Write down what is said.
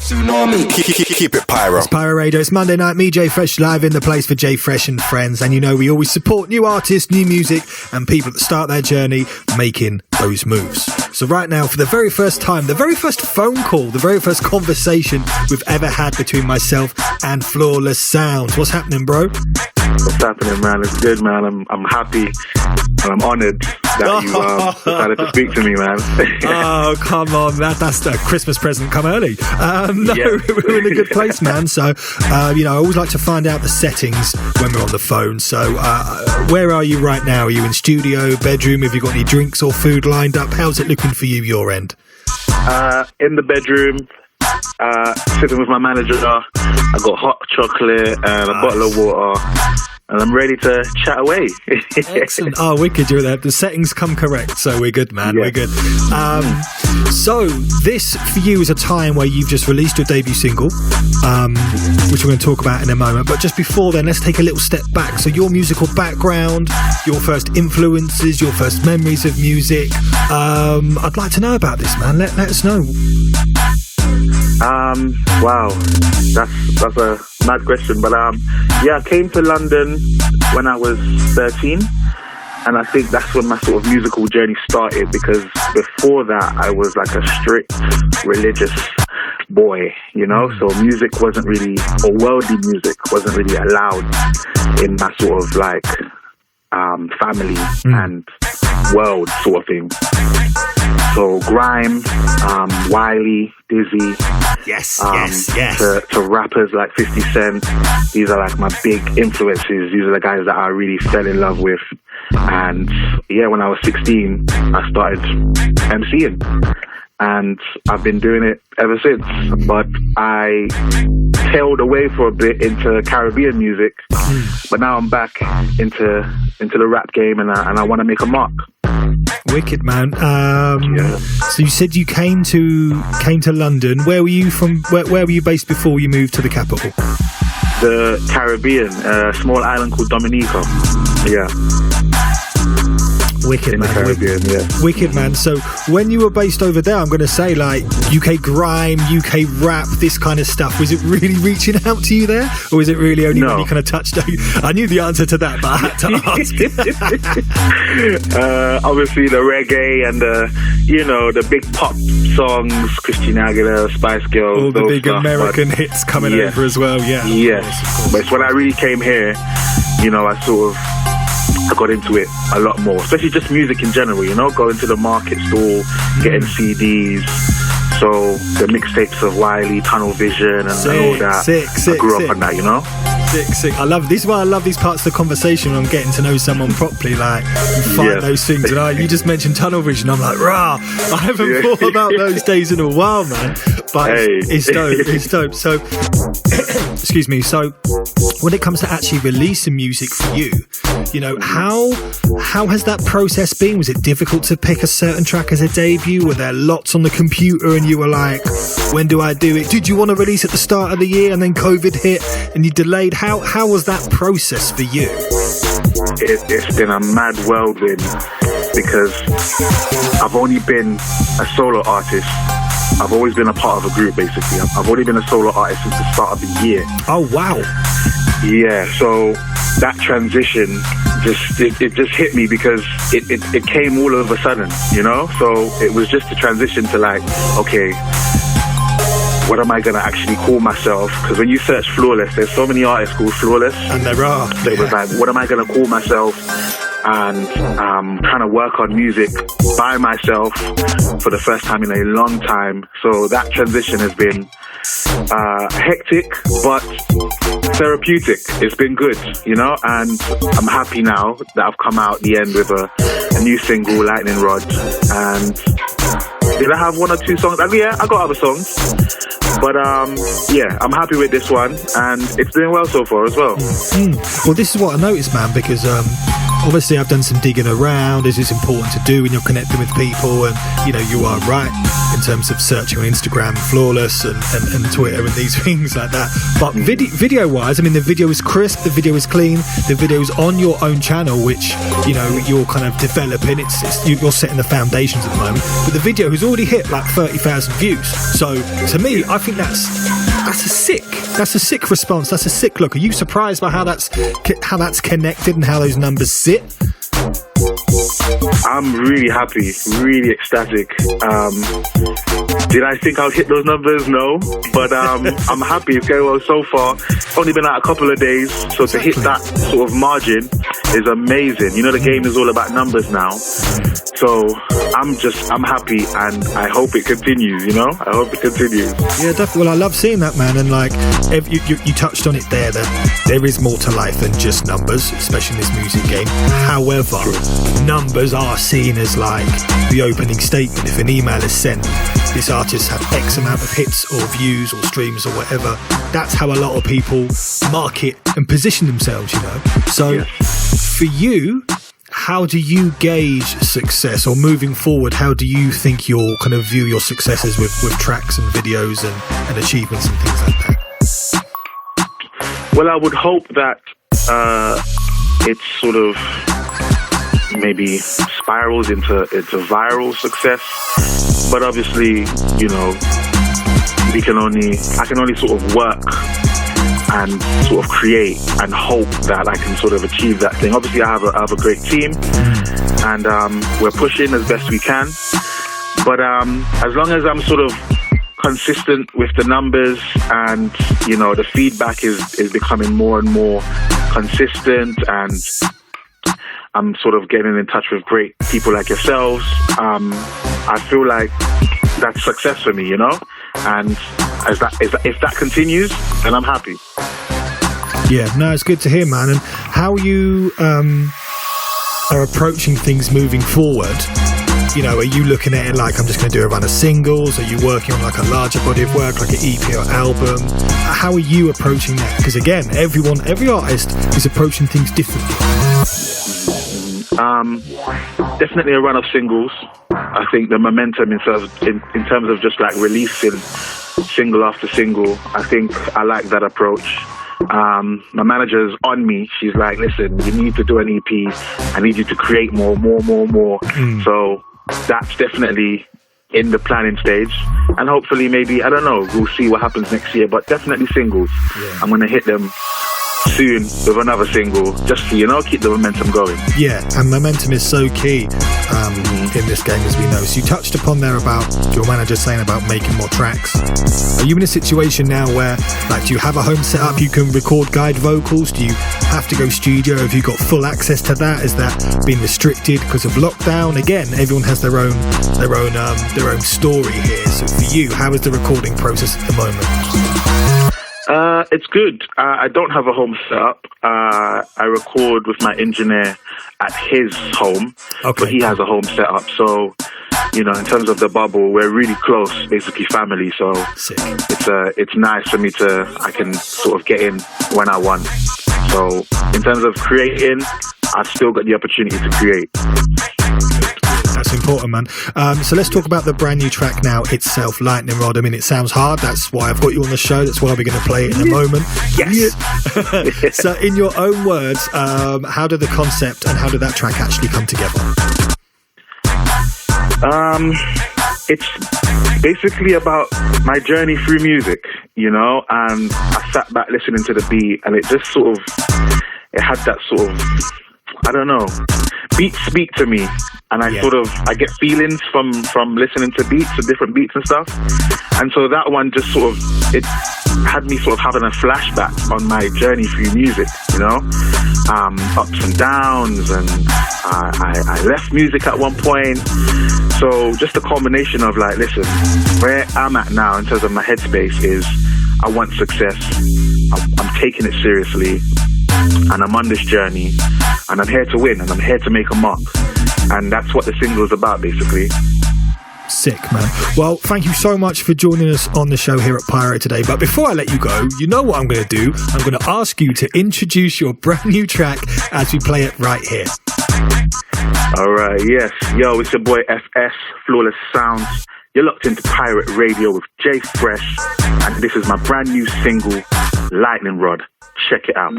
Keep it pyro. It's Pyro Radio. It's Monday night. Me, Jay Fresh, live in the place for Jay Fresh and friends. And you know, we always support new artists, new music, and people that start their journey making those moves. So right now, for the very first time, the very first phone call, the very first conversation we've ever had between myself and Flawless Sounds. What's happening, bro? What's happening, man? It's good, man. I'm happy and I'm honoured that you decided to speak to me, man. Oh, come on. That's a Christmas present come early. No, yeah. We're in a good place, man. So, I always like to find out the settings when we're on the phone. So, where are you right now? Are you in studio, bedroom? Have you got any drinks or food lined up? How's it looking for you, your end? In the bedroom, sitting with my manager. I got hot chocolate and a bottle of water, and I'm ready to chat away. Excellent. Oh, wicked. You're there. The settings come correct, so we're good, man. Yeah. We're good. So this, for you, is a time where you've just released your debut single, which we're going to talk about in a moment. But just before then, let's take a little step back. So your musical background, your first influences, your first memories of music. I'd like to know about this, man. Let us know. Wow, that's a mad question, but I came to London when I was 13, and I think that's when my sort of musical journey started, because before that I was like a strict religious boy, so music wasn't really, or worldly music wasn't really allowed in my sort of like family and world sort of thing. So Grime, Wiley, Dizzy, yes. To rappers like 50 Cent. These are like my big influences. These are the guys that I really fell in love with. And yeah, when I was 16, I started MCing. And I've been doing it ever since. But I tailed away for a bit into Caribbean music. But now I'm back into the rap game, and I want to make a mark. Wicked, man. So you said you came to London. Where were you from? Where were you based before you moved to the capital? The Caribbean, a small island called Dominica. Yeah. Wicked, man. Caribbean, Wicked, man. So when you were based over there, I'm going to say like UK grime, UK rap, this kind of stuff. Was it really reaching out to you there? Or was it really only when you kind of touched on? I knew the answer to that, but I had to ask. Obviously the reggae and the big pop songs, Christina Aguilera, Spice Girls. All the big stuff, American hits coming over as well, yeah. Yes. Of course. But it's when I really came here, I got into it a lot more, especially just music in general, going to the market stall, getting CDs. So the mixtapes of Wiley, Tunnel Vision, and all that. I grew up on that, Sick. I love this. Is why I love these parts of the conversation when I'm getting to know someone properly. Like, you find those things. And you just mentioned Tunnel Vision. I'm like, rah! I haven't thought about those days in a while, man. But it's dope. It's dope. So, excuse me. So, when it comes to actually releasing music for you, how has that process been? Was it difficult to pick a certain track as a debut? Were there lots on the computer and you were like, when do I do it? Did you want to release at the start of the year and then COVID hit and you delayed? How was that process for you? It's been a mad whirlwind, because I've only been a solo artist. I've always been a part of a group, basically. I've only been a solo artist since the start of the year. Oh, wow. Yeah, so that transition just hit me, because it came all of a sudden, So it was just a transition to like, okay, what am I going to actually call myself? Because when you search Flawless, there's so many artists called Flawless. And there are. So it was like, what am I going to call myself? And trying to work on music by myself for the first time in a long time. So that transition has been hectic, but therapeutic. It's been good, and I'm happy now that I've come out the end with a new single, Lightning Rod. And did I have one or two songs? Yeah, I got other songs. But I'm happy with this one, and it's doing well so far as well. Well, this is what I noticed, man, because obviously I've done some digging around, as it's important to do when you're connecting with people, and you know, you are right in terms of searching on Instagram, Flawless, and Twitter and these things like that. But video wise, I mean, the video is crisp, the video is clean, the video is on your own channel, which, you know, you're kind of developing. You're setting the foundations at the moment, but the video has already hit like 30,000 views. So to me, I think that's a sick response. That's a sick look. Are you surprised by how that's connected and how those numbers sit? I'm really happy, really ecstatic. Did I think I'll hit those numbers? No, but I'm happy. It's going well so far. It's only been out a couple of days, so to hit that sort of margin is amazing. You know, the game is all about numbers now. So I'm happy, and I hope it continues, you know? I hope it continues. Yeah, definitely. Well, I love seeing that, man. And like, you touched on it there, that there is more to life than just numbers, especially in this music game. However, numbers are seen as like the opening statement. If an email is sent, this artist had X amount of hits or views or streams or whatever. That's how a lot of people market and position themselves, you know? So for you, how do you gauge success, or moving forward, how do you think you'll kind of view your successes with tracks and videos and achievements and things like that? Well, I would hope that it's sort of maybe spirals into viral success, but obviously, you know, I can only sort of work and sort of create and hope that I can sort of achieve that thing. Obviously, I have a great team, and we're pushing as best we can. But as long as I'm sort of consistent with the numbers, and you know, the feedback is becoming more and more consistent, and I'm sort of getting in touch with great people like yourselves, I feel like that's success for me, you know? And if that continues, then I'm happy. Yeah, no, it's good to hear, man. And how you are approaching things moving forward, you know, are you looking at it like, I'm just going to do a run of singles? Are you working on like a larger body of work, like an EP or album? How are you approaching that? Because again, every artist is approaching things differently. Definitely a run of singles. I think the momentum in terms of just like releasing single after single, I think I like that approach. My manager's on me. She's like, listen, you need to do an EP. I need you to create more. So that's definitely in the planning stage. And hopefully maybe, I don't know, we'll see what happens next year, but definitely singles. Yeah. I'm going to hit them soon with another single, just to, you know, keep the momentum going. Yeah, and momentum is so key in this game, as we know. So you touched upon there about your manager saying about making more tracks. Are you in a situation now where, like, do you have a home set up, you can record guide vocals? Do you have to go studio? Have you got full access to that? Is that been restricted because of lockdown? Again, everyone has their own story here. So for you, how is the recording process at the moment? It's good. I don't have a home setup. I record with my engineer at his home, but he has a home setup. So, you know, in terms of the bubble, we're really close, basically family. So it's nice for me I can sort of get in when I want. So in terms of creating, I've still got the opportunity to create. That's important, man. So let's talk about the brand new track now itself, Lightning Rod. I mean, it sounds hard. That's why I've got you on the show. That's why we're going to play it in a moment. Yes. So in your own words, how did the concept and how did that track actually come together? It's basically about my journey through music, you know, and I sat back listening to the beat, and it just sort of, it had that sort of, I don't know, beats speak to me, and I get feelings from listening to beats, to different beats and stuff. And so that one just sort of, it had me sort of having a flashback on my journey through music, you know, ups and downs, and I left music at one point. So just a combination of like, listen, where I'm at now in terms of my headspace is I want success. I'm taking it seriously, and I'm on this journey, and I'm here to win, and I'm here to make a mark. And that's what the single is about, basically. Sick, man. Well, thank you so much for joining us on the show here at Pirate today. But before I let you go, you know what I'm going to do? I'm going to ask you to introduce your brand new track as we play it right here. All right, yes. Yo, it's your boy FS, Flawless Sounds. You're locked into Pirate Radio with Jay Fresh, and this is my brand new single, Lightning Rod. Check it out.